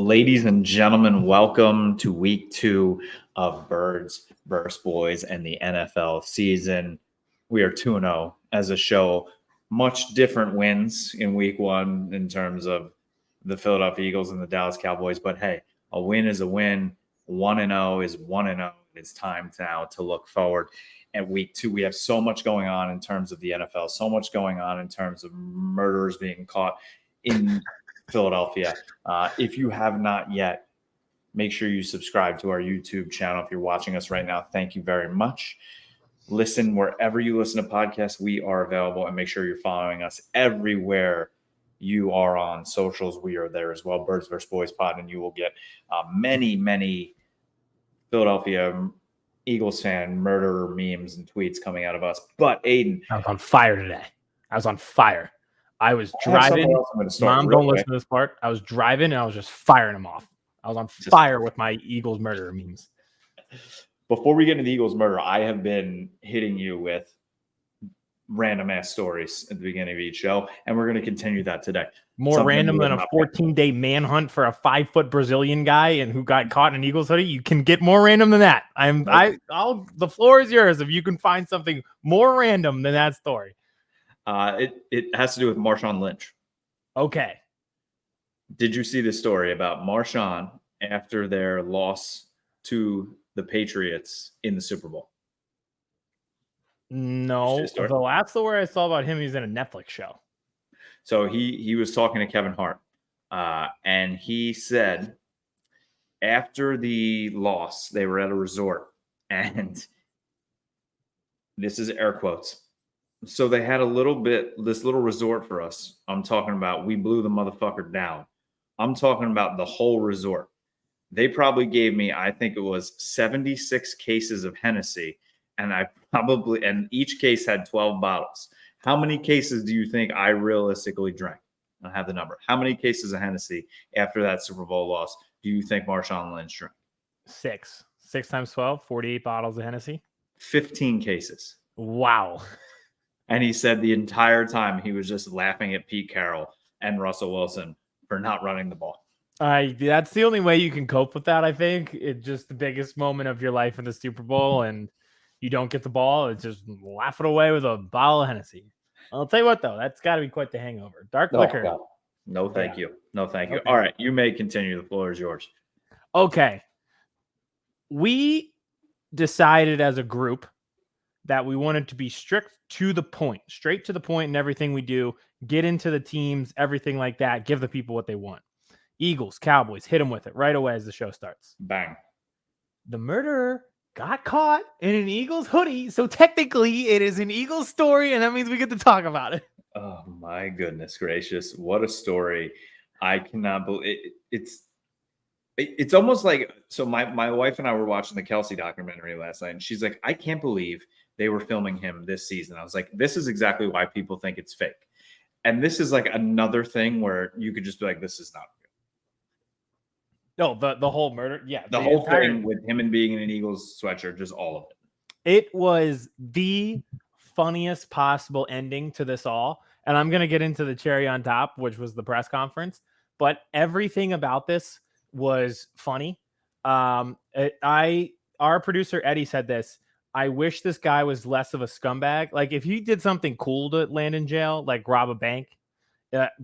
Ladies and gentlemen, welcome to week 2 of Birds vs. Boys and the NFL season. We are 2-0 as a show. Much different wins in week 1 in terms of the Philadelphia Eagles and the Dallas Cowboys. But hey, a win is a win. 1-0 is 1-0. It's time now to look forward. At week 2, we have so much going on in terms of the NFL, so much going on in terms of murderers being caught in Philadelphia. If you have not yet, make sure you subscribe to our YouTube channel. If you're watching us right now, thank you very much. Listen wherever you listen to podcasts. We are available, and make sure you're following us everywhere you are on socials. We are there as well. Birds vs. Boys Pod, and you will get many Philadelphia Eagles fan murderer memes and tweets coming out of us. But Aidan, I was on fire today. I was on fire. I was driving. Mom, don't listen to this part. I was driving and I was just firing them off. I was on fire with my Eagles murderer memes. Before we get into the Eagles murder, I have been hitting you with random ass stories at the beginning of each show, and we're going to continue that today. More random than a 14-day manhunt for a 5-foot Brazilian guy and who got caught in an Eagles hoodie. You can get more random than that. The floor is yours if you can find something more random than that story. It has to do with Marshawn Lynch. Okay. Did you see the story about Marshawn after their loss to the Patriots in the Super Bowl? No. The last story I saw about him, he's in a Netflix show. So he was talking to Kevin Hart, and he said after the loss, they were at a resort, and this is air quotes. So they had this little resort for us. I'm talking about we blew the motherfucker down. I'm talking about the whole resort. They probably gave me, I think it was 76 cases of Hennessy, and and each case had 12 bottles. How many cases do you think I realistically drank? I have the number. How many cases of Hennessy after that Super Bowl loss do you think Marshawn Lynch drank? 6. 6 times 12, 48 bottles of Hennessy. 15 cases. Wow. And he said the entire time he was just laughing at Pete Carroll and Russell Wilson for not running the ball. That's the only way you can cope with that, I think. It's just the biggest moment of your life in the Super Bowl, and you don't get the ball. It's just laugh it away with a bottle of Hennessy. I'll tell you what, though. That's got to be quite the hangover. Dark liquor. God. No, thank you. No, thank you. All right. You may continue. The floor is yours. Okay. We decided as a group that we wanted to be strict to the point, straight to the point in everything we do, get into the teams, everything like that, give the people what they want. Eagles, Cowboys, hit them with it right away as the show starts. Bang. The murderer got caught in an Eagles hoodie, so technically it is an Eagles story, and that means we get to talk about it. Oh, my goodness gracious. What a story. I cannot believe it. It's almost like, so my wife and I were watching the Kelsey documentary last night, and she's like, I can't believe they were filming him this season. I was like, this is exactly why people think it's fake. And this is like another thing where you could just be like, this is not real. No, the whole murder. Yeah. The whole thing with him and being in an Eagles sweatshirt, just all of it. It was the funniest possible ending to this all. And I'm going to get into the cherry on top, which was the press conference. But everything about this was funny. Our producer, Eddie, said this. I wish this guy was less of a scumbag. Like if he did something cool to land in jail, like rob a bank,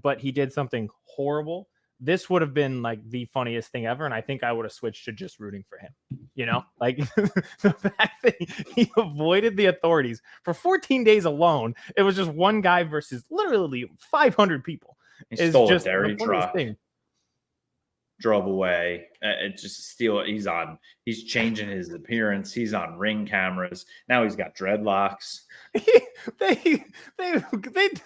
but he did something horrible, this would have been like the funniest thing ever. And I think I would have switched to just rooting for him. You know, like the fact that he avoided the authorities for 14 days alone. It was just one guy versus literally 500 people. He stole just a dairy truck. Drove away. It's just steal. He's changing his appearance. He's on Ring cameras. Now he's got dreadlocks. They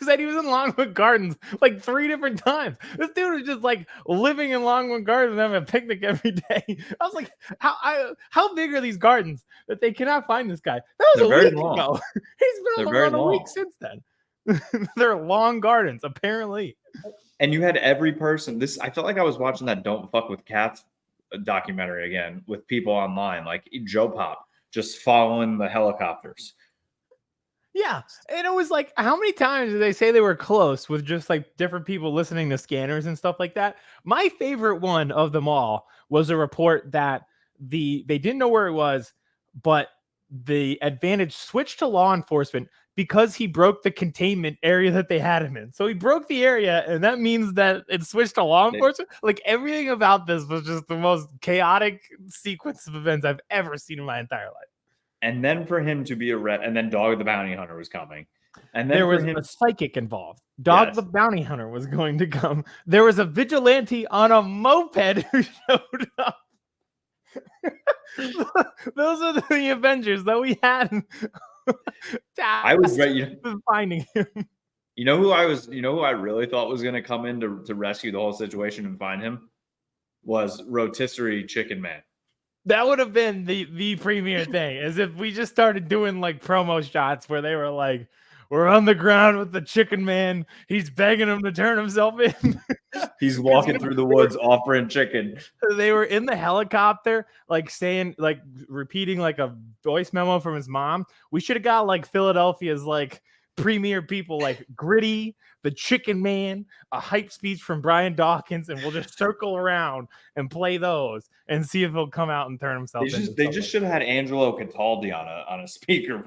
said he was in Longwood Gardens like 3 different times. This dude was just like living in Longwood Gardens and having a picnic every day. I was like, how big are these gardens that they cannot find this guy? That was a week ago. He's been around a week since then. They're long gardens, apparently. And you had every person. I felt like I was watching that Don't Fuck with Cats documentary again with people online, like Joe Pop just following the helicopters. Yeah. And it was like, how many times did they say they were close with just like different people listening to scanners and stuff like that? My favorite one of them all was a report that they didn't know where it was, but the advantage switched to law enforcement because he broke the containment area that they had him in. So he broke the area, and that means that it switched to law enforcement. Like everything about this was just the most chaotic sequence of events I've ever seen in my entire life. And then for him to be arrested, and then Dog the Bounty Hunter was coming. And then there for was him, a psychic involved. Dog the Bounty Hunter was going to come. There was a vigilante on a moped who showed up. Those are the Avengers that we had. I was ready finding him. You know who I really thought was going to come in to rescue the whole situation and find him? Was Rotisserie Chicken Man. That would have been the premier thing, as if we just started doing like promo shots where they were like, we're on the ground with the Chicken Man. He's begging him to turn himself in. He's walking through the woods offering chicken. They were in the helicopter, like saying, like repeating like a voice memo from his mom. We should have got like Philadelphia's like premier people, like Gritty, the Chicken Man, a hype speech from Brian Dawkins, and we'll just circle around and play those and see if he'll come out and turn himself in. They just should have had Angelo Cataldi on a speaker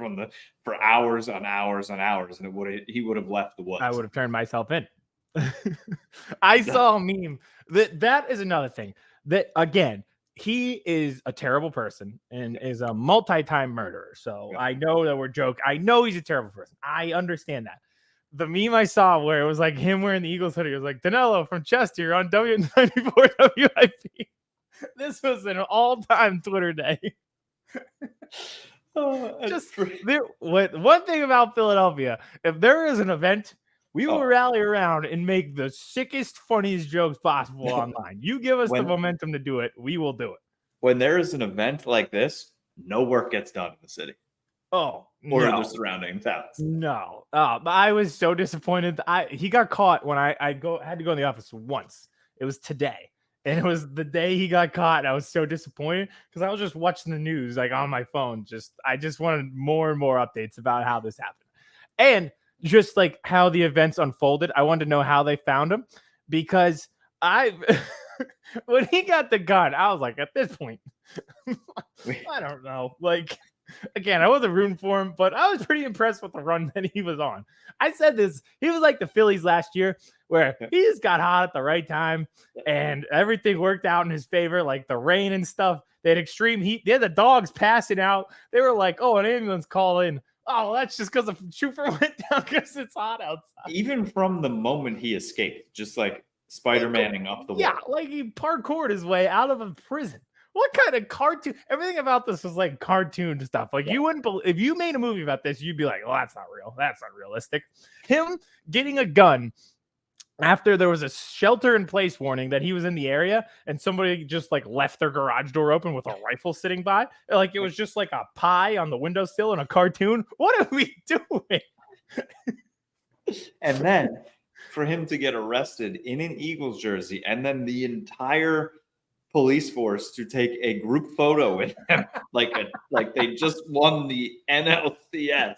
for hours on hours on hours, and he would have left the woods. I would have turned myself in. I saw a meme that is another thing that, again, he is a terrible person and is a multi-time murderer. So I know that we're joking. I know he's a terrible person. I understand that. The meme I saw where it was like him wearing the Eagles hoodie, it was like Danilo from Chester on W94 WIP. This was an all-time Twitter day. One thing about Philadelphia, if there is an event, we will rally around and make the sickest, funniest jokes possible online. You give us the momentum to do it, we will do it. When there is an event like this, no work gets done in the city. Or the surrounding towns. No. I was so disappointed. He got caught when I had to go in the office once. It was today. And it was the day he got caught. And I was so disappointed because I was just watching the news like on my phone. I just wanted more and more updates about how this happened. And just like how the events unfolded. I wanted to know how they found him, because when he got the gun, I was like, at this point, I don't know. Like, again, I wasn't rooting for him, but I was pretty impressed with the run that he was on. I said this, he was like the Phillies last year, where he just got hot at the right time and everything worked out in his favor, like the rain and stuff. They had extreme heat. They had the dogs passing out. They were like, oh, an ambulance call in. Oh, that's just because the trooper went down because it's hot outside. Even from the moment he escaped, just like Spider-Manning up the wall. Yeah, like he parkoured his way out of a prison. What kind of cartoon? Everything about this was like cartoon stuff. Like you wouldn't believe, if you made a movie about this, you'd be like, "Oh, that's not real. That's not realistic." Him getting a gun after there was a shelter-in-place warning that he was in the area, and somebody just like left their garage door open with a rifle sitting by, like it was just like a pie on the windowsill in a cartoon. What are we doing? And then for him to get arrested in an Eagles jersey, and then the entire police force to take a group photo with him, like they just won the NLCS.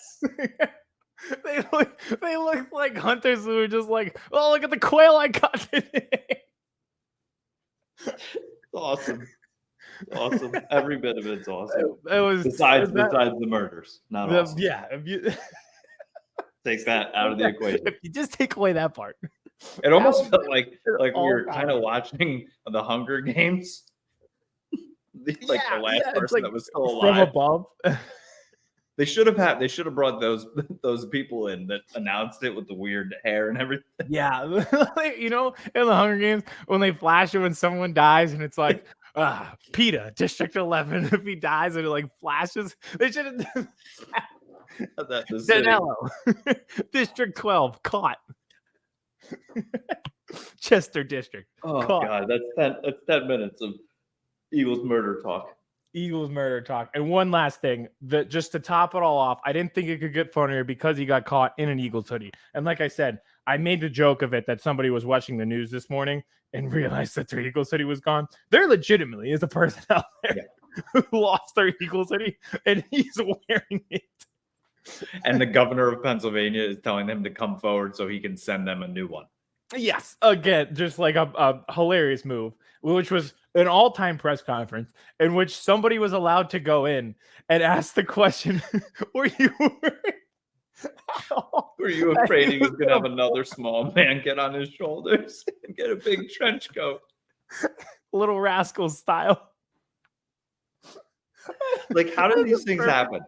They look like hunters who were just like, oh, look at the quail I got today. Awesome. Every bit of it's awesome. It was besides the murders. Not awesome. Yeah. If you take that out of the equation. If you just take away that part. It almost felt like we were kind of watching the Hunger Games. The last person that was still alive. From above. They should have brought those people in that announced it with the weird hair and everything. Yeah. You know, in the Hunger Games, when they flash it when someone dies and it's like, PETA, District 11, if he dies and it like flashes, they should have Danilo, District 12, caught. Chester District. Oh caught. God, that's 10 minutes of Eagles murder talk. And one last thing, that just to top it all off, I didn't think it could get funnier because he got caught in an Eagles hoodie. And like I said, I made the joke of it that somebody was watching the news this morning and realized that their Eagles hoodie was gone. There legitimately is a person out there who lost their Eagles hoodie and he's wearing it. And the governor of Pennsylvania is telling them to come forward so he can send them a new one. Yes, again, just like a hilarious move, which was an all-time press conference in which somebody was allowed to go in and ask the question, were you Were you afraid he was going to have another small man get on his shoulders and get a big trench coat? Little Rascal style. Like, how did these things happen?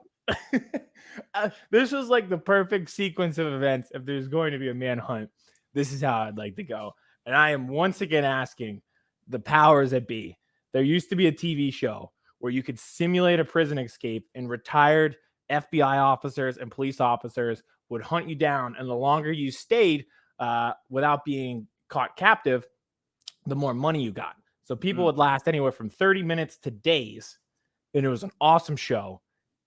This was like the perfect sequence of events. If there's going to be a manhunt, this is how I'd like to go. And I am once again asking the powers that be. There used to be a TV show where you could simulate a prison escape, and retired FBI officers and police officers would hunt you down. And the longer you stayed without being caught captive, the more money you got. So people would last anywhere from 30 minutes to days. And it was an awesome show.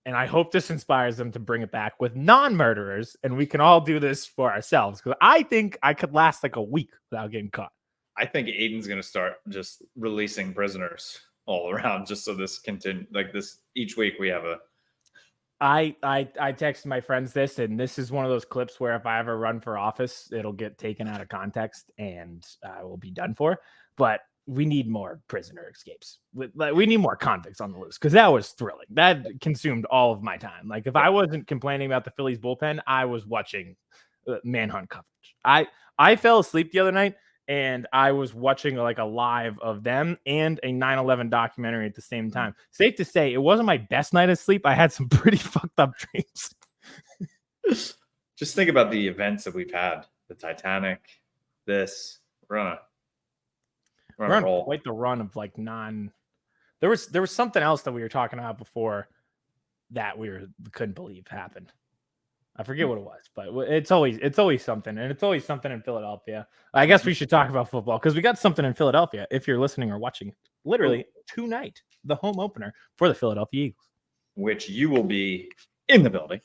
And I hope this inspires them to bring it back with non-murderers, and we can all do this for ourselves. Because I think I could last like a week without getting caught. I think Aidan's going to start just releasing prisoners all around, just so this continue. Like this, each week we have a. I texted my friends this, and this is one of those clips where if I ever run for office, it'll get taken out of context and I will be done for. But we need more prisoner escapes. We need more convicts on the loose, because that was thrilling. That consumed all of my time. Like if I wasn't complaining about the Phillies bullpen, I was watching manhunt coverage. I fell asleep the other night, and I was watching like a live of them and a 9/11 documentary at the same time. Safe to say, it wasn't my best night of sleep. I had some pretty fucked up dreams. Just think about the events that we've had: the Titanic, this. We're on quite the run of like There was something else that we were talking about before that we couldn't believe happened. I forget what it was, but it's always something, and it's always something in Philadelphia. I guess we should talk about football because we got something in Philadelphia. If you're listening or watching, literally tonight, the home opener for the Philadelphia Eagles, which you will be in the building.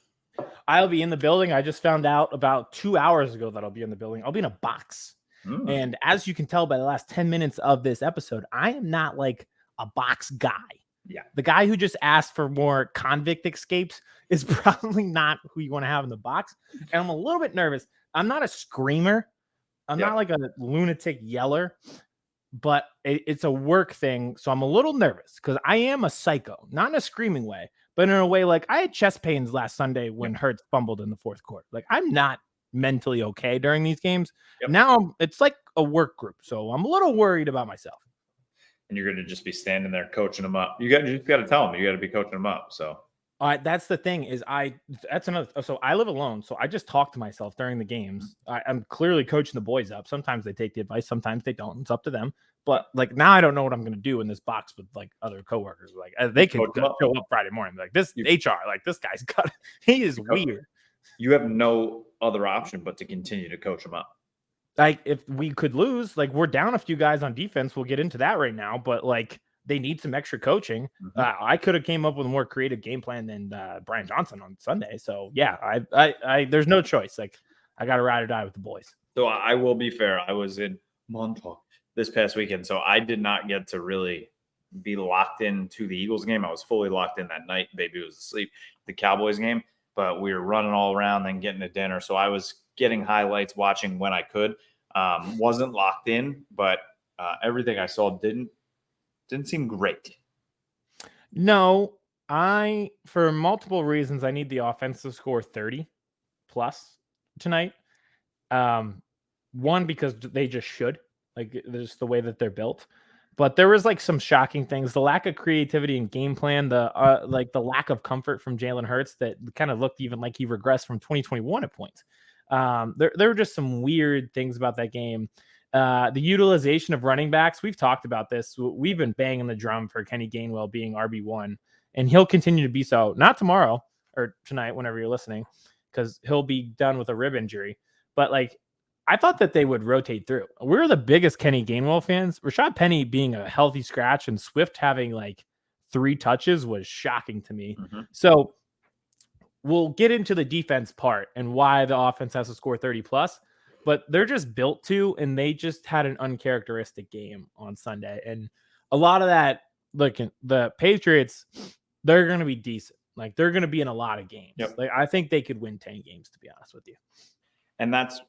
I'll be in the building. I just found out about 2 hours ago that I'll be in the building. I'll be in a box. And as you can tell by the last 10 minutes of this episode, I am not like a box guy. Yeah. The guy who just asked for more convict escapes is probably not who you want to have in the box. And I'm a little bit nervous. I'm not a screamer. I'm not like a lunatic yeller, but it's a work thing. So I'm a little nervous because I am a psycho, not in a screaming way, but in a way like I had chest pains last Sunday when Hurts fumbled in the fourth quarter. Like I'm not mentally okay during these games. Now it's like a work group, so I'm a little worried about myself. And you're going to just be standing there coaching them up. You just got to tell them you got to be coaching them up. So that's the thing is that's another. So I live alone, so I just talk to myself during the games. I'm clearly coaching the boys up. Sometimes they take the advice, sometimes they don't. It's up to them. But like now, I don't know what I'm going to do in this box with like other coworkers. Like they can show up Friday morning, like this HR, like this guy's got. He is weird. You have no other option but to continue to coach them up. Like if we could lose, like we're down a few guys on defense. We'll get into that right now, but like they need some extra coaching. I could have came up with a more creative game plan than Brian Johnson on Sunday. So yeah, I there's no choice. Like I got to ride or die with the boys. So I will be fair. I was in Montauk this past weekend, so I did not get to really be locked into the Eagles game. I was fully locked in that night. Baby was asleep. The Cowboys game. But we were running all around, then getting to dinner. So I was getting highlights, watching when I could. Wasn't locked in, but everything I saw didn't seem great. No, for multiple reasons, I need the offense to score 30 plus tonight. One, because they just should. Like, there's the way that they're built. But there was like some shocking things: the lack of creativity and game plan, the lack of comfort from Jalen Hurts that kind of looked even like he regressed from 2021 at points. There were just some weird things about that game. The utilization of running backs, we've talked about this. We've been banging the drum for Kenny Gainwell being RB1, and he'll continue to be so. Not tomorrow or tonight, whenever you're listening, because he'll be done with a rib injury. But like, I thought that they would rotate through. We're the biggest Kenny Gainwell fans. Rashad Penny being a healthy scratch and Swift having like 3 touches was shocking to me. So we'll get into the defense part and why the offense has to score 30 plus, but they're just built to, and they just had an uncharacteristic game on Sunday. And a lot of that, look, the Patriots, they're going to be decent. Like they're going to be in a lot of games. Yep. Like I think they could win 10 games, to be honest with you. And that's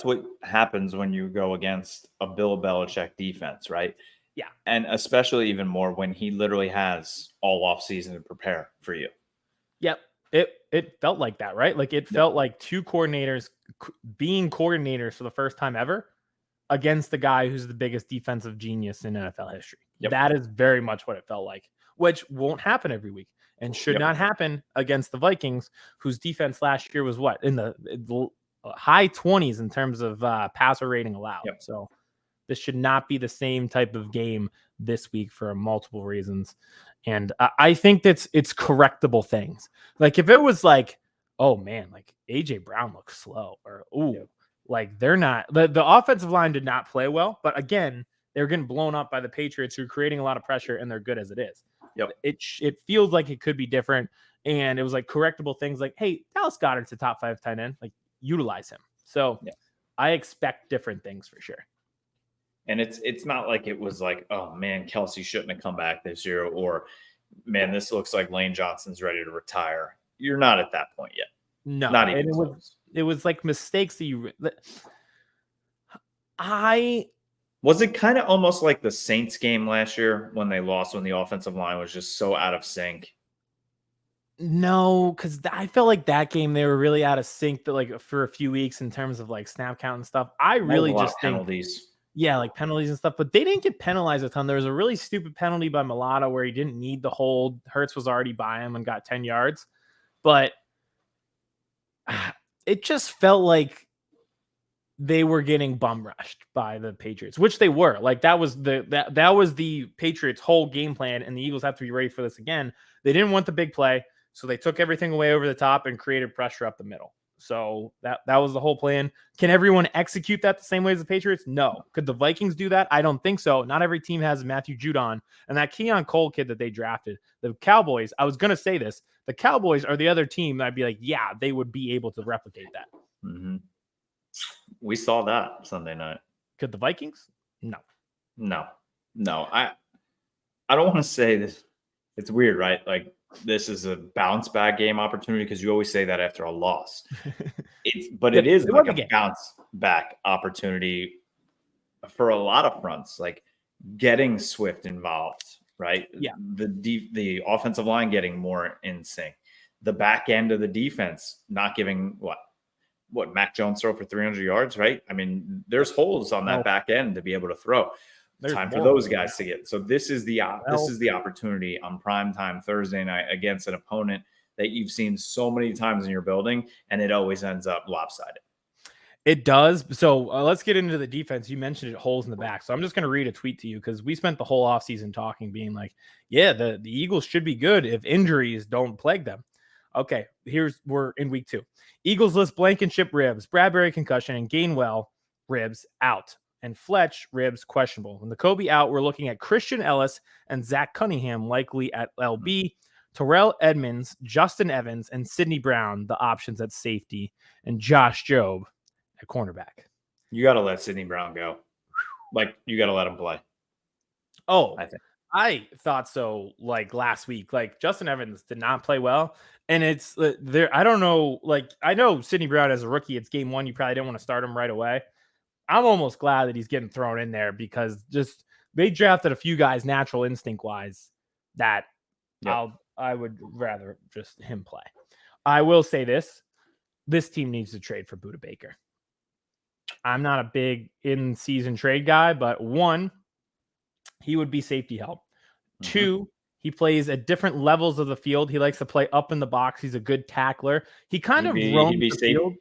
what happens when you go against a Bill Belichick defense, right? Yeah. And especially even more when he literally has all off season to prepare for you. Yep. It felt like that, right? Like it felt like two coordinators being coordinators for the first time ever against the guy who's the biggest defensive genius in NFL history. Yep. That is very much what it felt like, which won't happen every week and should not happen against the Vikings, whose defense last year was what? In the high 20s in terms of passer rating allowed. Yep. So this should not be the same type of game this week for multiple reasons. And I think it's correctable things. Like if it was like, oh man, like AJ Brown looks slow, or like they're not, the offensive line did not play well, but again, they're getting blown up by the Patriots who are creating a lot of pressure and they're good as it is. Yep. It feels like it could be different. And it was like correctable things like, hey, Dallas Goedert's a top 5 tight end, like utilize him. So I expect different things for sure. And it's not like it was like, oh man, Kelsey shouldn't have come back this year, or man, this looks like Lane Johnson's ready to retire. You're not at that point yet. No, not even close. It was like mistakes that was it kind of almost like the Saints game last year when they lost, when the offensive line was just so out of sync. No, because I felt like that game they were really out of sync that like for a few weeks in terms of like snap count and stuff. I really just think penalties. Yeah, like penalties and stuff, but they didn't get penalized a ton. There was a really stupid penalty by Mulata where he didn't need the hold. Hurts was already by him and got 10 yards. But it just felt like they were getting bum rushed by the Patriots, which they were. Like that was the Patriots' whole game plan, and the Eagles have to be ready for this again. They didn't want the big play, so they took everything away over the top and created pressure up the middle. So that was the whole plan. Can everyone execute that the same way as the Patriots? No. Could the Vikings do that? I don't think so. Not every team has Matthew Judon and that Keon Cole kid that they drafted. The Cowboys, I was going to say this, the Cowboys are the other team that I'd be like, yeah, they would be able to replicate that. Mm-hmm. We saw that Sunday night. Could the Vikings? No. I don't want to say this. It's weird, right? Like, this is a bounce back game opportunity because you always say that after a loss. It is like a bounce back opportunity for a lot of fronts, like getting Swift involved, right? Yeah. The offensive line getting more in sync. The back end of the defense not giving what Mac Jones throw for 300 yards, right? I mean, there's holes on that back end to be able to throw. Time for those guys to get. So this is the opportunity on primetime Thursday night against an opponent that you've seen so many times in your building, and it always ends up lopsided. It does. So let's get into the defense. You mentioned it, holes in the back. So I'm just going to read a tweet to you because we spent the whole offseason talking, being like, yeah, the Eagles should be good if injuries don't plague them. Okay, we're in week 2. Eagles list Blankenship ribs, Bradbury concussion, and Gainwell ribs out. And Fletch ribs questionable. When the Kobe out, we're looking at Christian Ellis and Zach Cunningham likely at LB, Terrell Edmonds, Justin Evans, and Sidney Brown, the options at safety, and Josh Jobe at cornerback. You got to let Sidney Brown go. Like, you got to let him play. Oh, I thought so. Like last week, like Justin Evans did not play well. And it's there. I don't know. Like, I know Sidney Brown as a rookie, it's game 1. You probably didn't want to start him right away. I'm almost glad that he's getting thrown in there because just they drafted a few guys natural instinct wise that I would rather just him play. I will say this team needs to trade for Budda Baker. I'm not a big in-season trade guy, but 1, he would be safety help. 2, he plays at different levels of the field. He likes to play up in the box. He's a good tackler. He kind of roams the field.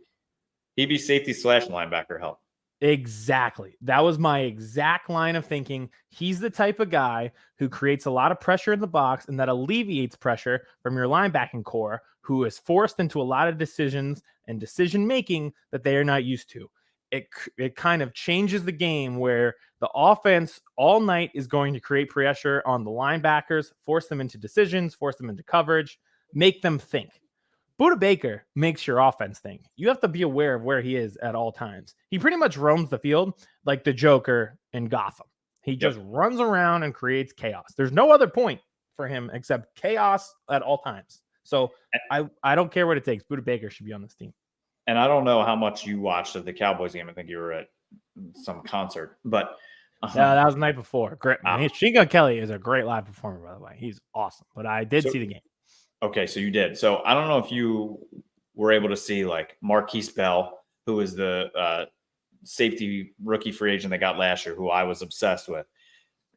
He'd be safety / linebacker help. Exactly. That was my exact line of thinking. He's the type of guy who creates a lot of pressure in the box and that alleviates pressure from your linebacking core, who is forced into a lot of decisions and decision making that they are not used to. It kind of changes the game where the offense all night is going to create pressure on the linebackers, force them into decisions, force them into coverage, make them think. Budda Baker makes your offense think. You have to be aware of where he is at all times. He pretty much roams the field like the Joker in Gotham. He just runs around and creates chaos. There's no other point for him except chaos at all times. So I don't care what it takes. Budda Baker should be on this team. And I don't know how much you watched of the Cowboys game. I think you were at some concert, but Yeah, that was the night before. Great. Machine Gun Kelly is a great live performer, by the way. He's awesome. But I did see the game. Okay, so you did. So I don't know if you were able to see like Marquise Bell, who is the safety rookie free agent they got last year, who I was obsessed with,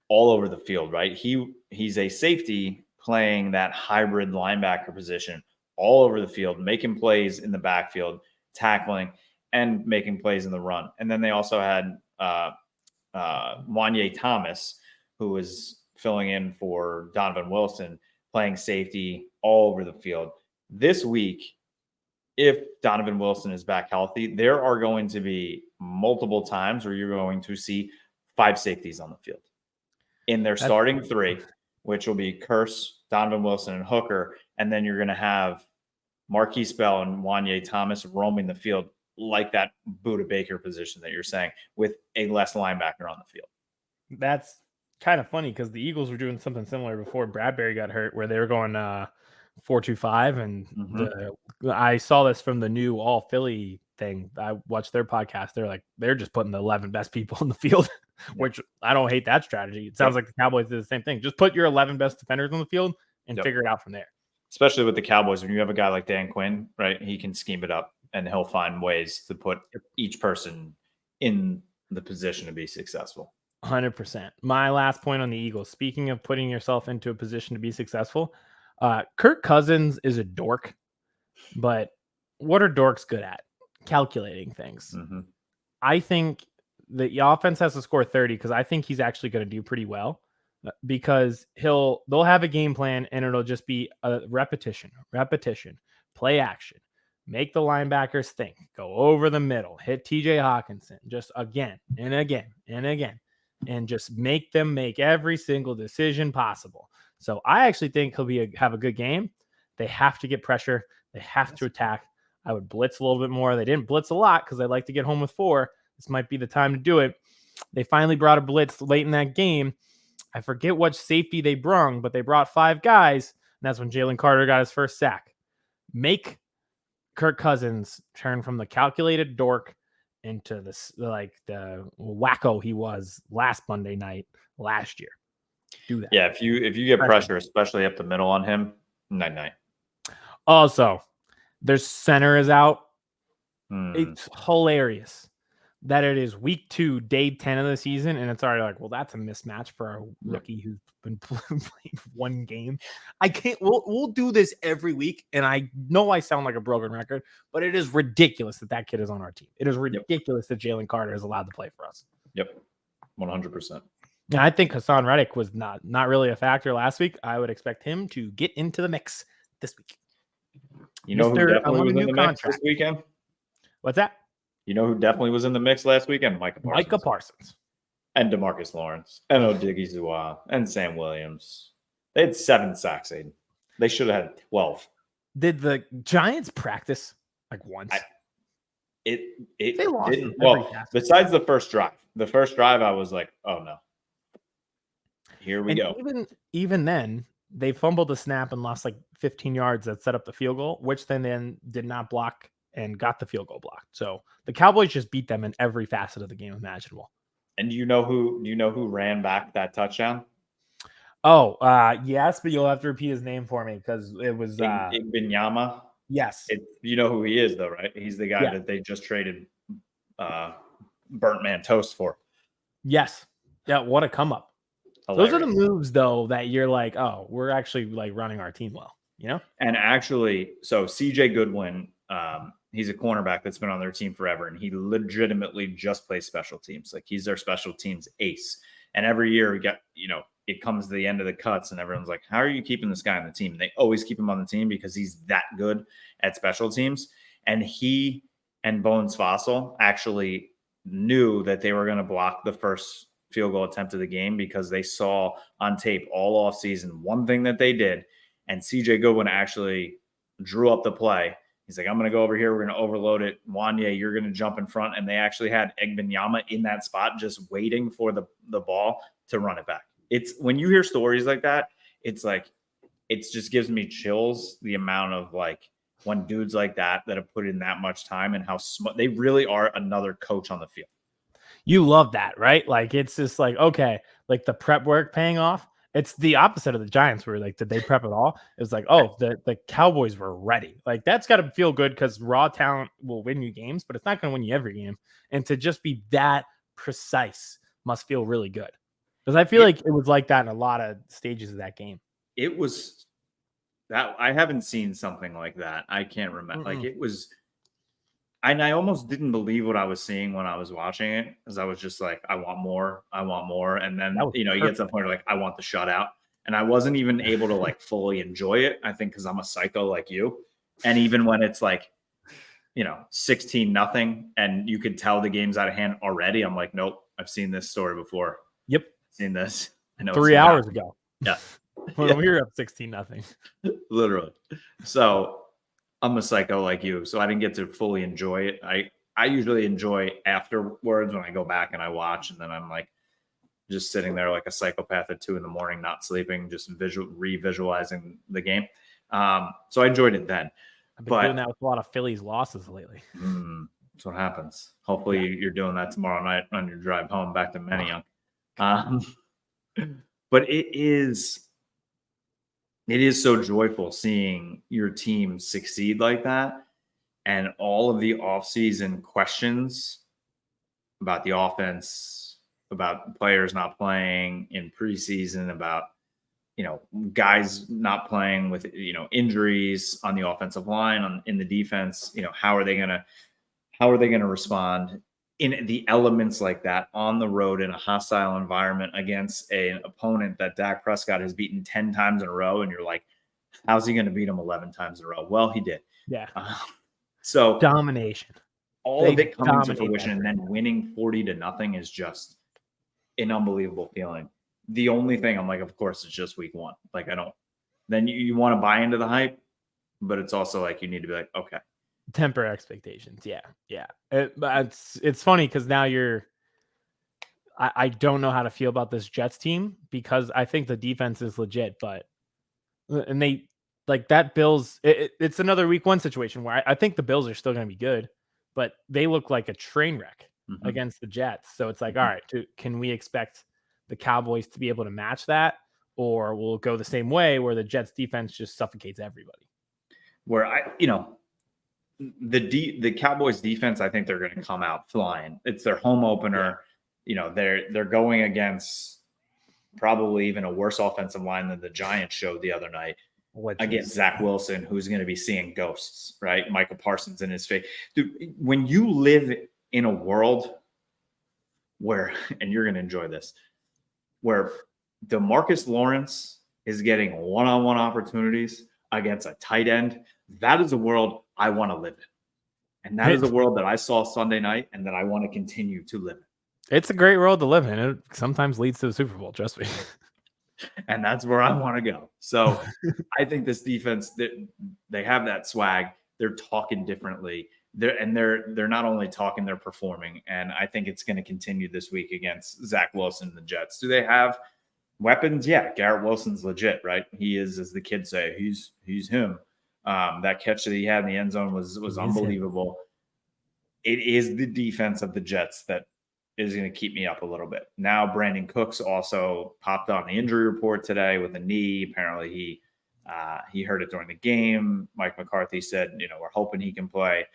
all over the field, right? He's a safety playing that hybrid linebacker position all over the field, making plays in the backfield, tackling, and making plays in the run. And then they also had Wanye Thomas, who was filling in for Donovan Wilson, playing safety all over the field. This week, if Donovan Wilson is back healthy, there are going to be multiple times where you're going to see 5 safeties on the field in their starting 3, which will be Curse, Donovan Wilson, and Hooker. And then you're going to have Marquise Bell and Wanye Thomas roaming the field like that Budda Baker position that you're saying, with a less linebacker on the field. That's kind of funny because the Eagles were doing something similar before Bradbury got hurt, where they were going 4-2-5, and I saw this from the new All Philly thing. I watched their podcast. They're just putting the 11 best people in the field, which I don't hate that strategy. It sounds like the Cowboys did the same thing. Just put your 11 best defenders on the field and figure it out from there. Especially with the Cowboys, when you have a guy like Dan Quinn, right? He can scheme it up and he'll find ways to put each person in the position to be successful. 100%. My last point on the Eagles, speaking of putting yourself into a position to be successful, Kirk Cousins is a dork, but what are dorks good at? Calculating things. Mm-hmm. I think the offense has to score 30 because I think he's actually going to do pretty well, because they'll have a game plan and it'll just be a repetition, play action, make the linebackers think, go over the middle, hit TJ Hawkinson just again and again and again, and just make them make every single decision possible. So I actually think he'll have a good game. They have to get pressure. They have to attack. I would blitz a little bit more. They didn't blitz a lot because they like to get home with 4. This might be the time to do it. They finally brought a blitz late in that game. I forget what safety they brung, but they brought 5 guys, and that's when Jalen Carter got his first sack. Make Kirk Cousins turn from the calculated dork into the wacko he was last Monday night last year. Do that. Yeah, if you get pressure, especially up the middle on him, night. Also, their center is out. It's hilarious that it is week 2, day 10 of the season, and it's already like, well, that's a mismatch for a rookie who's been playing 1 game. I can't. We'll do this every week, and I know I sound like a broken record, but it is ridiculous that kid is on our team. It is ridiculous that Jalen Carter is allowed to play for us. Yep, 100%. And I think Hassan Reddick was not really a factor last week. I would expect him to get into the mix this week. You know who definitely was in the mix this weekend? What's that? You know who definitely was in the mix last weekend? Micah Parsons. And DeMarcus Lawrence. And Odigizua. And Sam Williams. They had 7 sacks, Aidan. They should have had 12. Did the Giants practice like once? They lost didn't. Well, besides the first drive. The first drive, I was like, oh, no. Here we go. Even then, they fumbled the snap and lost like 15 yards that set up the field goal, which then did not block and got the field goal blocked. So the Cowboys just beat them in every facet of the game imaginable. And do you know who ran back that touchdown? Oh, yes, but you'll have to repeat his name for me because it was Igbenyama. Yes. You know who he is, though, right? He's the guy that they just traded burnt man toast for. Yes. Yeah, what a come up. Hilarious. Those are the moves, though, that you're like, oh, we're actually like running our team well, you know? And actually, so CJ Goodwin, he's a cornerback that's been on their team forever, and he legitimately just plays special teams. Like, he's their special teams ace. And every year we get, it comes to the end of the cuts, and everyone's like, how are you keeping this guy on the team? And they always keep him on the team because he's that good at special teams. And he and Bones Fossil actually knew that they were going to block the first field goal attempt of the game because they saw on tape all off season one thing that they did, and CJ Goodwin actually drew up the play. He's like, I'm going to go over here. We're going to overload it. Wanye, you're going to jump in front. And they actually had Igbenyama in that spot just waiting for the ball to run it back. It's when you hear stories like that, it's like it just gives me chills, the amount of like when dudes like that have put in that much time and how they really are another coach on the field. You love that, right? Like, it's just like, okay, like the prep work paying off. It's the opposite of the Giants where like, did they prep at all? It was like, oh, the Cowboys were ready. Like, that's got to feel good because raw talent will win you games, but it's not going to win you every game. And to just be that precise must feel really good. Because I feel like it was like that in a lot of stages of that game. It was that I haven't seen something like that. I can't remember. Like it was, and I almost didn't believe what I was seeing when I was watching it, because I was just like, I want more, I want more. And then, you get to the point where like, I want the shutout. And I wasn't even able to like fully enjoy it. I think because I'm a psycho like you. And even when it's like, 16-0, and you could tell the game's out of hand already, I'm like, nope, I've seen this story before. Yep. Seen this. I know 3 hours ago. Yeah. When we were up 16-0. Literally. So I'm a psycho like you, so I didn't get to fully enjoy it. I usually enjoy afterwards when I go back and I watch, and then I'm like just sitting there like a psychopath at 2 a.m, not sleeping, just revisualizing the game. So I enjoyed it then. I've been doing that with a lot of Phillies losses lately. That's what happens. Hopefully you're doing that tomorrow night on your drive home back to Manayunk. But it is so joyful seeing your team succeed like that, and all of the offseason questions about the offense, about players not playing in preseason, about guys not playing with injuries on the offensive line, in the defense. How are they gonna respond in the elements like that on the road in a hostile environment against an opponent that Dak Prescott has beaten 10 times in a row? And you're like, how's he going to beat him 11 times in a row? Well, he did. Yeah. So domination. All of it coming to fruition and then winning 40-0 is just an unbelievable feeling. The only thing I'm like, of course, it's just week 1. Like, then you want to buy into the hype, but it's also like, you need to be like, okay. Temper expectations. Yeah. But it's funny because now I don't know how to feel about this Jets team, because I think the defense is legit, and they like that Bills. It's another week 1 situation where I think the Bills are still going to be good, but they look like a train wreck against the Jets. So it's like, all right, can we expect the Cowboys to be able to match that, or will it go the same way where the Jets defense just suffocates everybody? Where the Cowboys defense, I think they're going to come out flying. It's their home opener. Yeah. They're going against probably even a worse offensive line than the Giants showed the other night against Zach Wilson, who's going to be seeing ghosts, right? Michael Parsons in his face. Dude, when you live in a world where, and you're going to enjoy this, where DeMarcus Lawrence is getting one-on-one opportunities against a tight end, that is a world I want to live in. And that is a world that I saw Sunday night and that I want to continue to live in. It's a great world to live in. It sometimes leads to the Super Bowl, trust me. And that's where I want to go. So I think this defense, they have that swag. They're talking differently. They're not only talking, they're performing. And I think it's going to continue this week against Zach Wilson and the Jets. Do they have weapons? Yeah, Garrett Wilson's legit, right? He is, as the kids say, he's him. That catch that he had in the end zone was unbelievable. It is the defense of the Jets that is going to keep me up a little bit. Now, Brandon Cooks also popped on the injury report today with a knee. Apparently, he hurt it during the game. Mike McCarthy said, we're hoping he can play,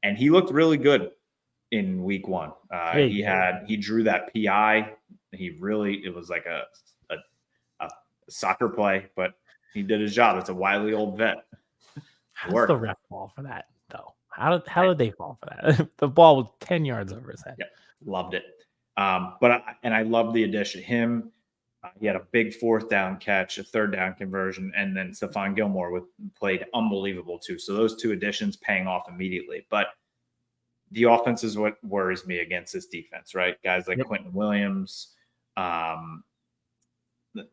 and he looked really good in week 1. He drew that PI. It was like a soccer play, but he did his job. It's a wily old vet. How does the ref fall for that, though? How did they fall for that? The ball was 10 yards over his head. Yeah, loved it. I love the addition. Him, he had a big 4th down catch, a 3rd down conversion, and then Stephon Gilmore played unbelievable too. So those 2 additions paying off immediately. But the offense is what worries me against this defense, right? Guys like Quentin Williams,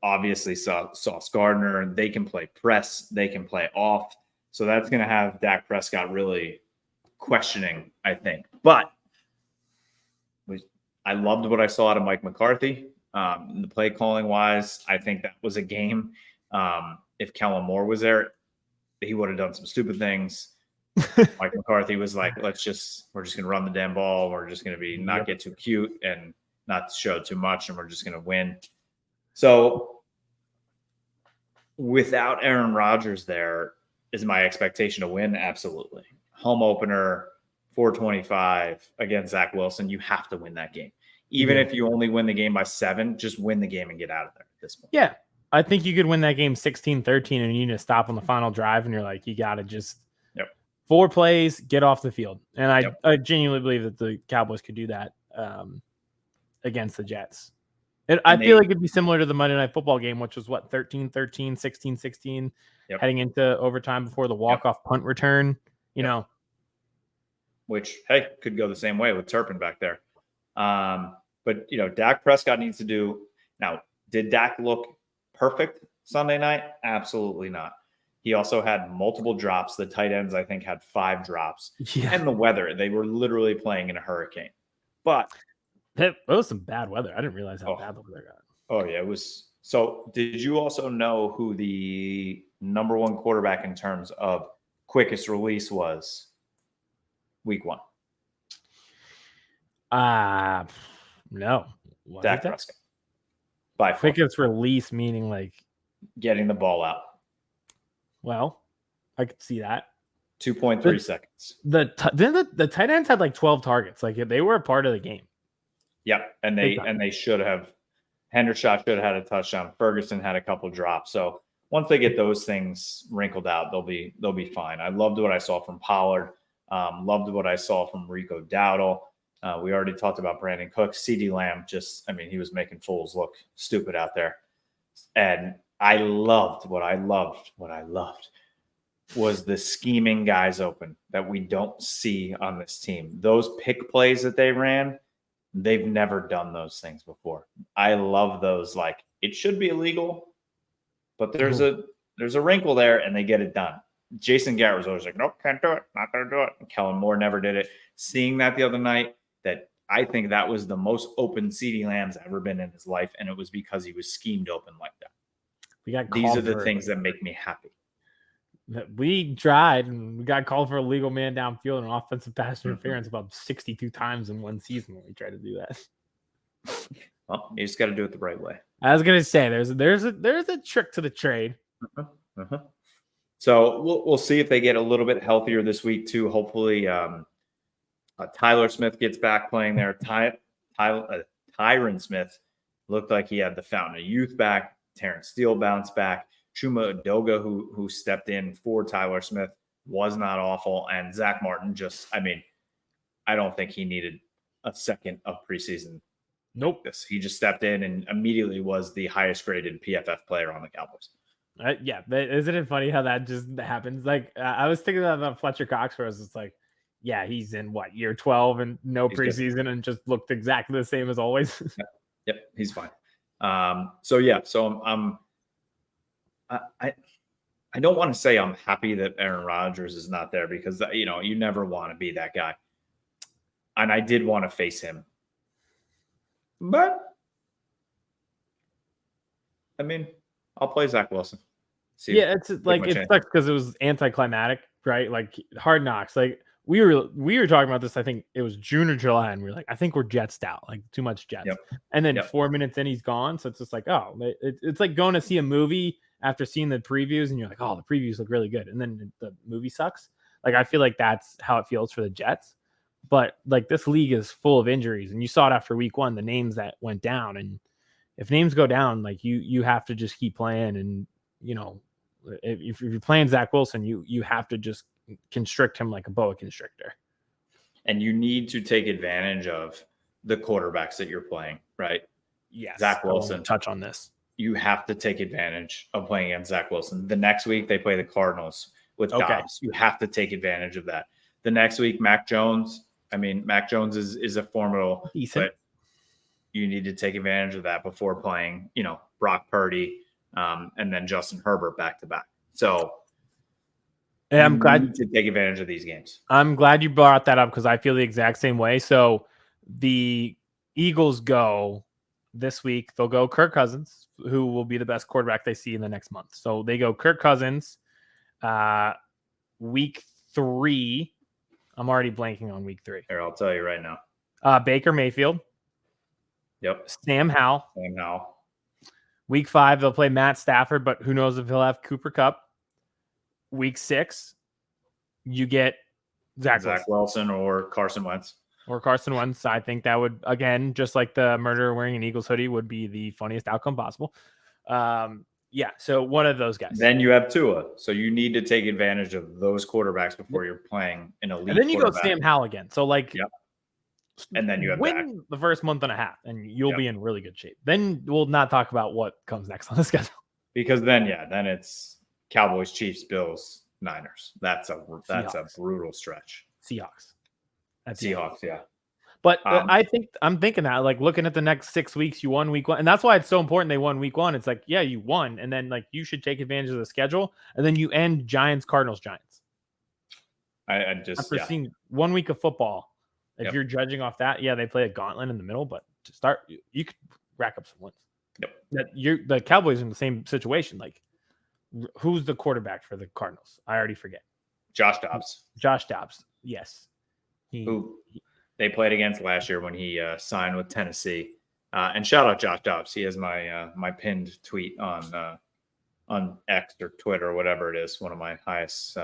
obviously Sauce Gardner, they can play press, they can play off. So that's going to have Dak Prescott really questioning, I think. But I loved what I saw out of Mike McCarthy. The play calling wise, I think that was a game If Kellen Moore was there, he would have done some stupid things. Mike McCarthy was like, we're just going to run the damn ball. We're just going to not get too cute and not show too much, and we're just going to win. So without Aaron Rodgers there, is my expectation to win? Absolutely. Home opener, 425 against Zach Wilson. You have to win that game. Even if you only win the game by 7, just win the game and get out of there at this point. Yeah. I think you could win that game 16-13 and you need to stop on the final drive, and you're like, you got to just 4 plays, get off the field. And I genuinely believe that the Cowboys could do that against the Jets. I feel like it'd be similar to the Monday Night Football game, which was 13-13, 16-16, heading into overtime before the walk-off punt return, you know. Which, hey, could go the same way with Turpin back there. But, Dak Prescott needs to do – now, did Dak look perfect Sunday night? Absolutely not. He also had multiple drops. The tight ends, I think, had 5 drops. Yeah. And the weather, they were literally playing in a hurricane. But it was some bad weather. I didn't realize how bad the weather got. Oh, yeah, it was. So did you also know who the number 1 quarterback in terms of quickest release was week 1? No. Dak Prescott. By far. Quickest release, meaning like getting the ball out. Well, I could see that. 2.3 seconds. The tight ends had like 12 targets. Like they were a part of the game. Yep, and they should have. Hendershot should have had a touchdown. Ferguson had a couple drops. So once they get those things wrinkled out, they'll be fine. I loved what I saw from Pollard. Loved what I saw from Rico Dowdle. We already talked about Brandon Cooks. CeeDee Lamb he was making fools look stupid out there. And I loved what I loved was the scheming guys open that we don't see on this team. Those pick plays that they ran, they've never done those things before. I love those. Like, it should be illegal, but there's a wrinkle there, and they get it done. Jason Garrett was always like, nope, can't do it, not going to do it. And Kellen Moore never did it. Seeing that the other night, that I think that was the most open CeeDee Lamb's ever been in his life, and it was because he was schemed open like that. These are the things that make me happy. We tried, and we got called for a legal man downfield and offensive pass interference about 62 times in one season when we tried to do that. Well, you just got to do it the right way. I was gonna say there's a trick to the trade. So we'll see if they get a little bit healthier this week too. Hopefully, Tyler Smith gets back playing there. Tyron Smith looked like he had the fountain of youth back. Terrence Steele bounced back. Chuma Edoga, who stepped in for Tyler Smith, was not awful. And Zach Martin I don't think he needed a second of preseason. Nope. He just stepped in and immediately was the highest graded PFF player on the Cowboys. Yeah. Isn't it funny how that just happens? Like, I was thinking about Fletcher Cox, where I was just like, yeah, he's in year 12 and no preseason and just looked exactly the same as always. Yep. He's fine. So I don't want to say I'm happy that Aaron Rodgers is not there, because you never want to be that guy, and I did want to face him, but I'll play Zach Wilson. It's like it sucks because it was anticlimactic, right? Like Hard Knocks, like we were talking about this. I think it was June or July, and we were like, I think we're Jetsed out, like too much Jets. Yep. And then 4 minutes in, he's gone. So it's just like, oh, it's like going to see a movie after seeing the previews, and you're like, oh, the previews look really good, and then the movie sucks. Like, I feel like that's how it feels for the Jets. But like, this league is full of injuries, and you saw it after week 1, the names that went down. And if names go down, like you have to just keep playing. And if you're playing Zach Wilson, you have to just constrict him like a boa constrictor. And you need to take advantage of the quarterbacks that you're playing, right? Yes. Zach Wilson. Touch on this. You have to take advantage of playing against Zach Wilson. The next week they play the Cardinals with Dobbs. You have to take advantage of that. The next week, Mac Jones. Mac Jones is a formidable, but you need to take advantage of that before playing, Brock Purdy, and then Justin Herbert back to back. So I'm glad to take advantage of these games. I'm glad you brought that up, because I feel the exact same way. So the Eagles go this week they'll go Kirk Cousins, who will be the best quarterback they see in the next month. So they go Kirk Cousins, week 3. I'm already blanking on week 3. Here, I'll tell you right now. Baker Mayfield. Yep. Sam Howell. Week 5, they'll play Matt Stafford, but who knows if he'll have Cooper Kupp. Week 6, you get Zach Wilson or Carson Wentz. I think that would, again, just like the murderer wearing an Eagles hoodie, would be the funniest outcome possible. Yeah, so one of those guys. Then you have Tua, so you need to take advantage of those quarterbacks before you're playing an elite. And then you go Sam Howell again. So like, yep. And then you have win the first month and a half, and you'll be in really good shape. Then we'll not talk about what comes next on the schedule. Because then it's Cowboys, Chiefs, Bills, Niners. That's a brutal stretch. Seahawks, yeah. But I'm thinking that, like, looking at the next 6 weeks, you won week 1, and that's why it's so important they won week 1. It's like, yeah, you won, and then like you should take advantage of the schedule, and then you end Giants, Cardinals, Giants. After seeing 1 week of football. If you're judging off that, they play a gauntlet in the middle, but to start, you could rack up some wins. Yep. The Cowboys are in the same situation. Like, who's the quarterback for the Cardinals? I already forget. Josh Dobbs. Yes. Who they played against last year when he signed with Tennessee. And shout out Josh Dobbs. He has my pinned tweet on X or Twitter or whatever it is. One of my highest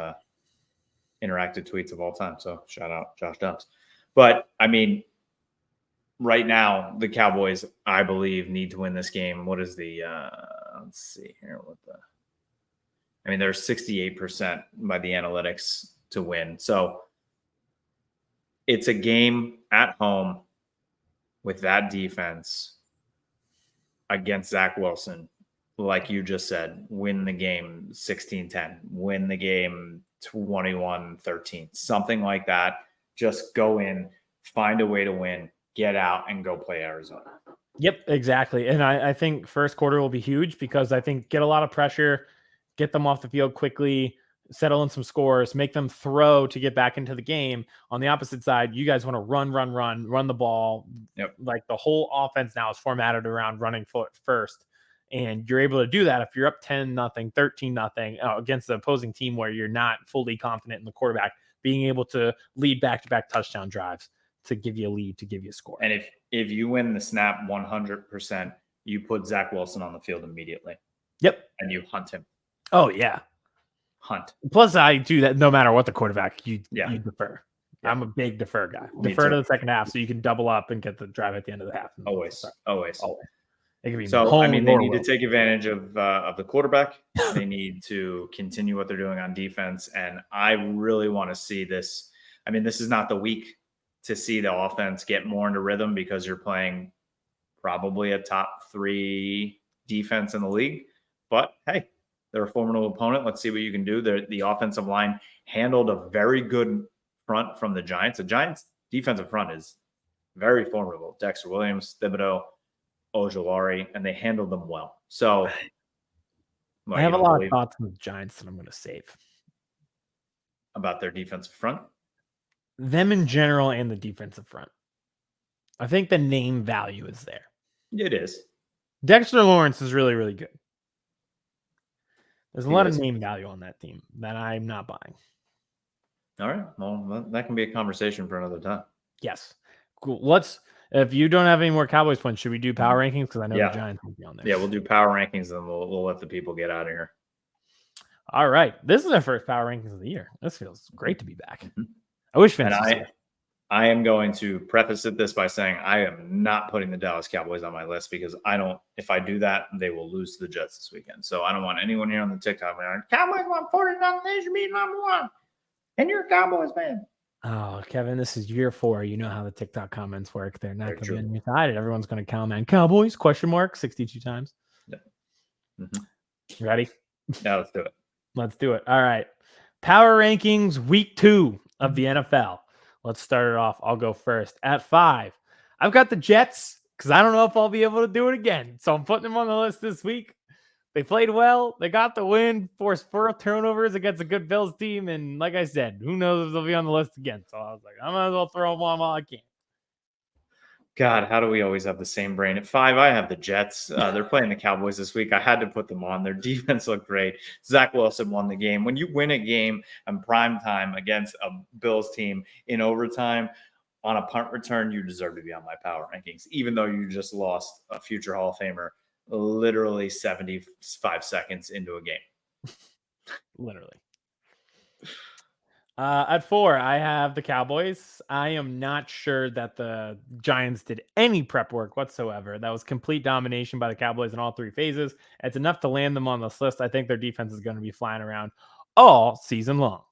interactive tweets of all time. So shout out Josh Dobbs. But, I mean, right now, the Cowboys, I believe, need to win this game. What is the let's see here. They're 68% by the analytics to win. So it's a game at home with that defense against Zach Wilson. Like you just said, win the game 16-10, win the game 21-13, something like that. Just go in, find a way to win, get out, and go play Arizona. Yep, exactly. And I think first quarter will be huge because I think get a lot of pressure, get them off the field quickly, settle in some scores, make them throw to get back into the game. On the opposite side, you guys want to run the ball. Yep. Like the whole offense now is formatted around running foot first. And you're able to do that if you're up 10-0, 13-0 against the opposing team where you're not fully confident in the quarterback, being able to lead back-to-back touchdown drives to give you a lead, to give you a score. And if you win the snap 100%, you put Zach Wilson on the field immediately. Yep. And you hunt him. Oh, yeah. Hunt. Plus, I do that no matter what the quarterback, you defer. Yeah. I'm a big defer guy. Defer to the second half so you can double up and get the drive at the end of the half. Always. It could be they need to take advantage of the quarterback. They need to continue what they're doing on defense. And I really want to see this. This is not the week to see the offense get more into rhythm because you're playing probably a top 3 defense in the league. But hey, they're a formidable opponent. Let's see what you can do. The offensive line handled a very good front from the Giants. The Giants' defensive front is very formidable. Dexter Williams, Thibodeau, Ojulari, and they handled them well. So I have a lot of thoughts on the Giants that I'm going to save. About their defensive front? Them in general and the defensive front. I think the name value is there. It is. Dexter Lawrence is really, really good. There's a lot of name value on that team that I'm not buying. All right. Well, that can be a conversation for another time. Yes. Cool. If you don't have any more Cowboys points, should we do power rankings? Because I know the Giants will be on there. Yeah, we'll do power rankings and we'll let the people get out of here. All right. This is our first power rankings of the year. This feels great to be back. Mm-hmm. I wish Vince was here. I am going to preface this by saying I am not putting the Dallas Cowboys on my list because if I do that, they will lose to the Jets this weekend. So I don't want anyone here on the TikTok going, Cowboys won 49, they should be number 1. And you're a Cowboys fan. Oh, Kevin, this is year 4. You know how the TikTok comments work. They're not going to be on your side. Everyone's going to comment Cowboys, ? 62 times. Yeah. Mm-hmm. Ready? Yeah, let's do it. Let's do it. All right. Power rankings week 2 of the NFL. Let's start it off. I'll go first. At 5, I've got the Jets because I don't know if I'll be able to do it again. So I'm putting them on the list this week. They played well. They got the win, forced 4 turnovers against a good Bills team. And like I said, who knows if they'll be on the list again. So I was like, I might as well throw them on while I can. God, how do we always have the same brain? At 5, I have the Jets. They're playing the Cowboys this week. I had to put them on. Their defense looked great. Zach Wilson won the game. When you win a game in prime time against a Bills team in overtime on a punt return, you deserve to be on my power rankings, even though you just lost a future Hall of Famer literally 75 seconds into a game. Literally. At 4, I have the Cowboys. I am not sure that the Giants did any prep work whatsoever. That was complete domination by the Cowboys in all 3 phases. It's enough to land them on this list. I think their defense is going to be flying around all season long.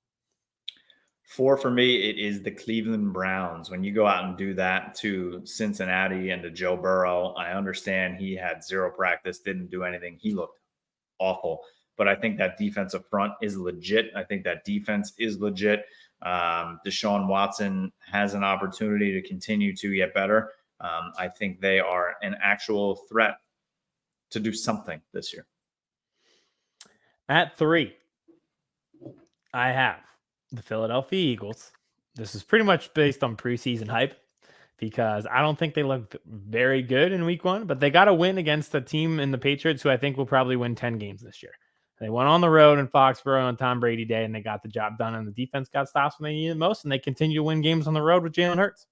4 for me, it is the Cleveland Browns. When you go out and do that to Cincinnati and to Joe Burrow, I understand he had 0 practice, didn't do anything. He looked awful. But I think that defensive front is legit. I think that defense is legit. Deshaun Watson has an opportunity to continue to get better. I think they are an actual threat to do something this year. At 3, I have the Philadelphia Eagles. This is pretty much based on preseason hype because I don't think they looked very good in week 1, but they got a win against a team in the Patriots who I think will probably win 10 games this year. They went on the road in Foxborough on Tom Brady Day, and they got the job done, and the defense got stops when they needed most, and they continue to win games on the road with Jalen Hurts.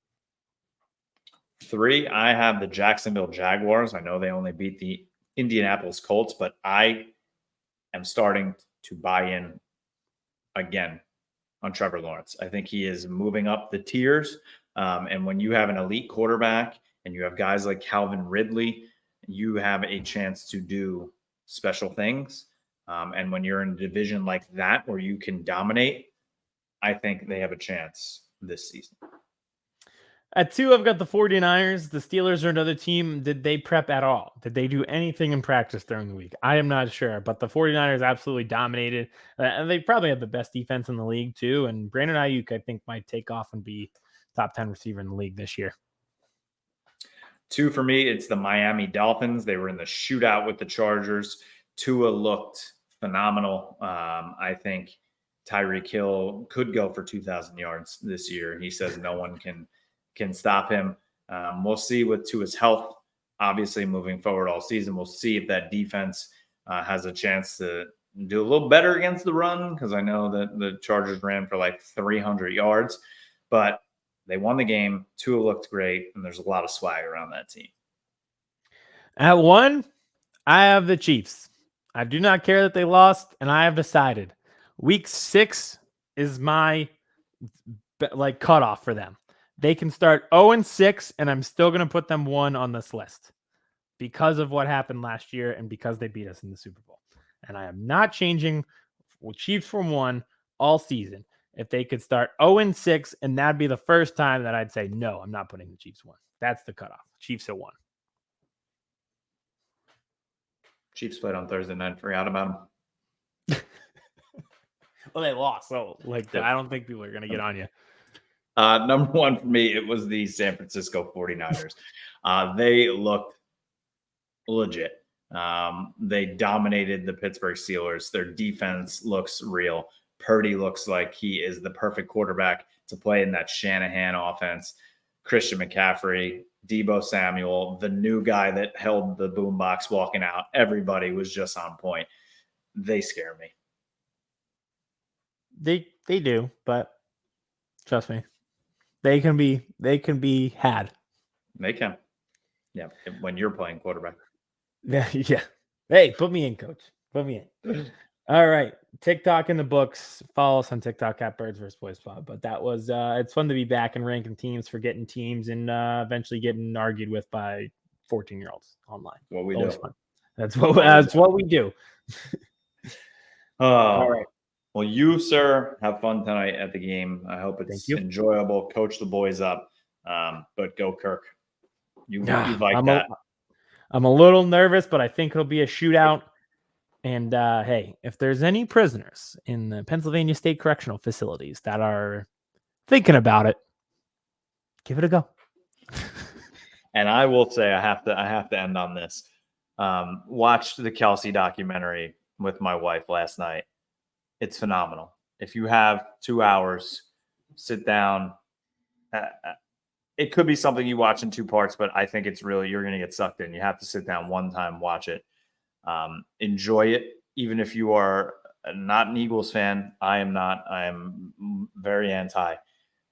3, I have the Jacksonville Jaguars. I know they only beat the Indianapolis Colts, but I am starting to buy in again on Trevor Lawrence. I think he is moving up the tiers. And when you have an elite quarterback and you have guys like Calvin Ridley, you have a chance to do special things. And when you're in a division like that where you can dominate, I think they have a chance this season. At 2, I've got the 49ers. The Steelers are another team. Did they prep at all? Did they do anything in practice during the week? I am not sure, but the 49ers absolutely dominated. And they probably have the best defense in the league too. And Brandon Ayuk, I think, might take off and be top 10 receiver in the league this year. 2 for me, it's the Miami Dolphins. They were in the shootout with the Chargers. Tua looked phenomenal. I think Tyreek Hill could go for 2,000 yards this year. He says no one can stop him. We'll see with Tua's health. Obviously, moving forward all season, we'll see if that defense has a chance to do a little better against the run, because I know that the Chargers ran for like 300 yards, but they won the game. Tua looked great, and there's a lot of swag around that team. At 1, I have the Chiefs. I do not care that they lost, and I have decided week 6 is my cutoff for them. They can start 0-6, and I'm still going to put them 1 on this list because of what happened last year and because they beat us in the Super Bowl. And I am not changing Chiefs from 1 all season. If they could start 0-6, and that'd be the first time that I'd say, no, I'm not putting the Chiefs 1. That's the cutoff. Chiefs at 1. Chiefs played on Thursday night. Forgot about them. Well, they lost. So, I don't think people are going to get on you. Number 1 for me, it was the San Francisco 49ers. They looked legit. They dominated the Pittsburgh Steelers. Their defense looks real. Purdy looks like he is the perfect quarterback to play in that Shanahan offense. Christian McCaffrey, Deebo Samuel, the new guy that held the boombox walking out. Everybody was just on point. They scare me. They do, but trust me, they can be had. They can. Yeah, when you're playing quarterback. Yeah. Hey, put me in, coach. Put me in. All right. TikTok in the books. Follow us on TikTok at Birds vs. Boys Pod. But that was it's fun to be back and ranking teams, forgetting teams, and eventually getting argued with by 14-year-olds online. What we do. Fun. That's what we do. All right. Well, you, sir, have fun tonight at the game. I hope it's enjoyable. Coach the boys up. But go Kirk. You like that. I'm a little nervous, but I think it'll be a shootout. And hey, if there's any prisoners in the Pennsylvania State Correctional Facilities that are thinking about it, give it a go. And I will say I have to end on this. Watched the Kelsey documentary with my wife last night. It's phenomenal. If you have 2 hours, sit down. it could be something you watch in 2 parts, but I think it's really, you're going to get sucked in. You have to sit down one time, watch it, enjoy it. Even if you are not an Eagles fan, I am not. I am very anti,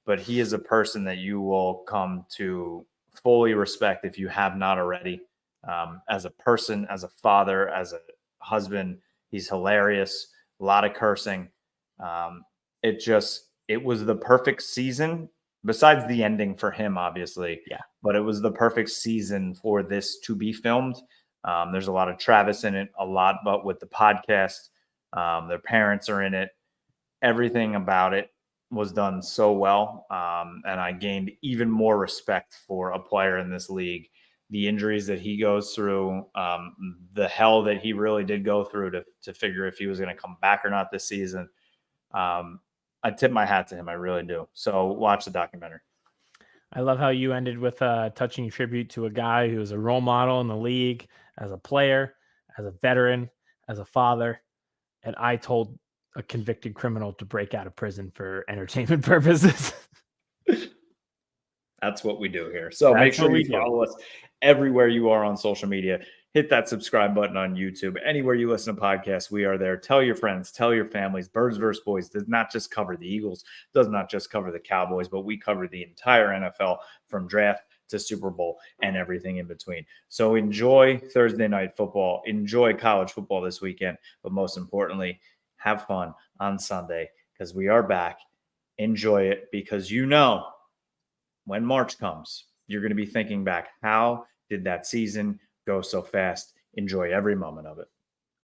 but he is a person that you will come to fully respect if you have not already. As a person, as a father, as a husband, he's hilarious. A lot of cursing. Um, it was the perfect season, besides the ending for him, obviously. Yeah. But it was the perfect season for this to be filmed. There's a lot of Travis in it, a lot, but with the podcast, their parents are in it. Everything about it was done so well. And I gained even more respect for a player in this league. The injuries that he goes through, the hell that he really did go through to figure if he was going to come back or not this season. I tip my hat to him. I really do. So watch the documentary. I love how you ended with a touching tribute to a guy who was a role model in the league as a player, as a veteran, as a father. And I told a convicted criminal to break out of prison for entertainment purposes. That's what we do here. So make sure you follow us everywhere you are on social media. Hit that subscribe button on YouTube. Anywhere you listen to podcasts, we are there. Tell your friends, tell your families. Birds vs. Boys does not just cover the Eagles, does not just cover the Cowboys, but we cover the entire NFL from draft to Super Bowl and everything in between. So enjoy Thursday Night Football. Enjoy college football this weekend. But most importantly, have fun on Sunday because we are back. Enjoy it because when March comes, you're going to be thinking back, how did that season go so fast? Enjoy every moment of it.